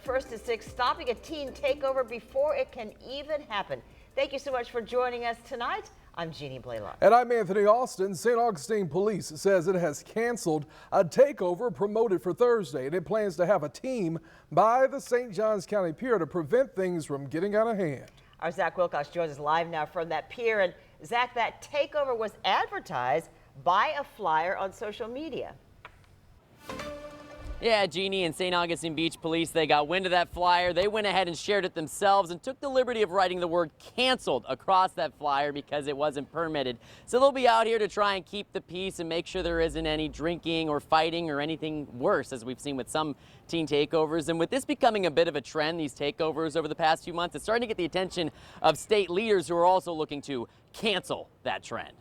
1st to 6, stopping a teen takeover before it can even happen. Thank you so much for joining us tonight. I'm Jeannie Blaylock. And I'm Anthony Austin. St. Augustine Police says it has canceled a takeover promoted for Thursday, and it plans to have a team by the St. Johns County Pier to prevent things from getting out of hand. Our Zach Wilcox joins us live now from that pier. And Zach, that takeover was advertised by a flyer on social media. Yeah, Jeannie, and St. Augustine Beach Police, they got wind of that flyer. They went ahead and shared it themselves and took the liberty of writing the word canceled across that flyer because it wasn't permitted. So they'll be out here to try and keep the peace and make sure there isn't any drinking or fighting or anything worse, as we've seen with some teen takeovers. And with this becoming a bit of a trend, these takeovers over the past few months, it's starting to get the attention of state leaders who are also looking to cancel that trend.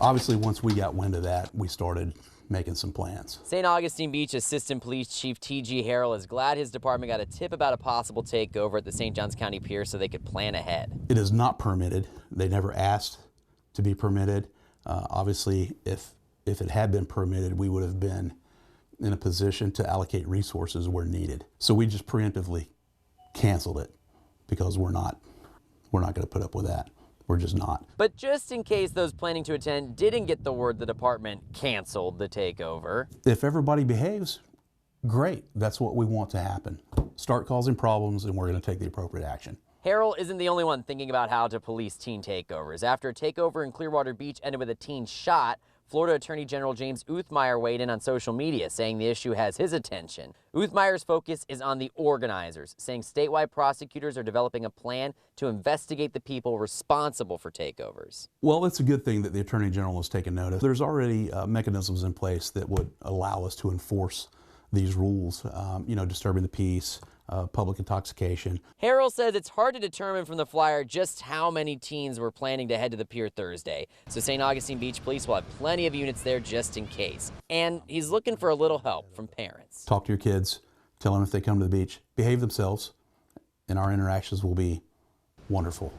Obviously, once we got wind of that, we started making some plans. St. Augustine Beach Assistant Police Chief T.G. Harrell is glad his department got a tip about a possible takeover at the St. Johns County Pier so they could plan ahead. It is not permitted. They never asked to be permitted. Obviously, if it had been permitted, we would have been in a position to allocate resources where needed. So we just preemptively canceled it because we're not going to put up with that. We're just not. But just in case those planning to attend didn't get the word the department canceled the takeover. If everybody behaves, great. That's what we want to happen. Start causing problems and we're going to take the appropriate action. Harrell isn't the only one thinking about how to police teen takeovers. After a takeover in Clearwater Beach ended with a teen shot, Florida Attorney General James Uthmeier weighed in on social media, saying the issue has his attention. Uthmeier's focus is on the organizers, saying statewide prosecutors are developing a plan to investigate the people responsible for takeovers. Well, it's a good thing that the Attorney General has taken notice. There's already mechanisms in place that would allow us to enforce these rules, disturbing the peace, public intoxication. Harrell says it's hard to determine from the flyer just how many teens were planning to head to the pier Thursday. So St. Augustine Beach Police will have plenty of units there just in case. And he's looking for a little help from parents. Talk to your kids, tell them if they come to the beach, behave themselves, and our interactions will be wonderful.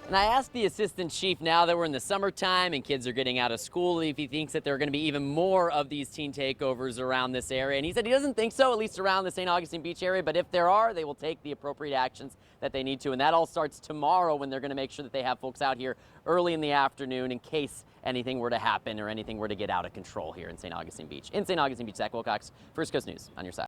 And I asked the assistant chief, now that we're in the summertime and kids are getting out of school, if he thinks that there are going to be even more of these teen takeovers around this area. And he said he doesn't think so, at least around the St. Augustine Beach area. But if there are, they will take the appropriate actions that they need to. And that all starts tomorrow when they're going to make sure that they have folks out here early in the afternoon in case anything were to happen or anything were to get out of control here in St. Augustine Beach. In St. Augustine Beach, Zach Wilcox, First Coast News on your side.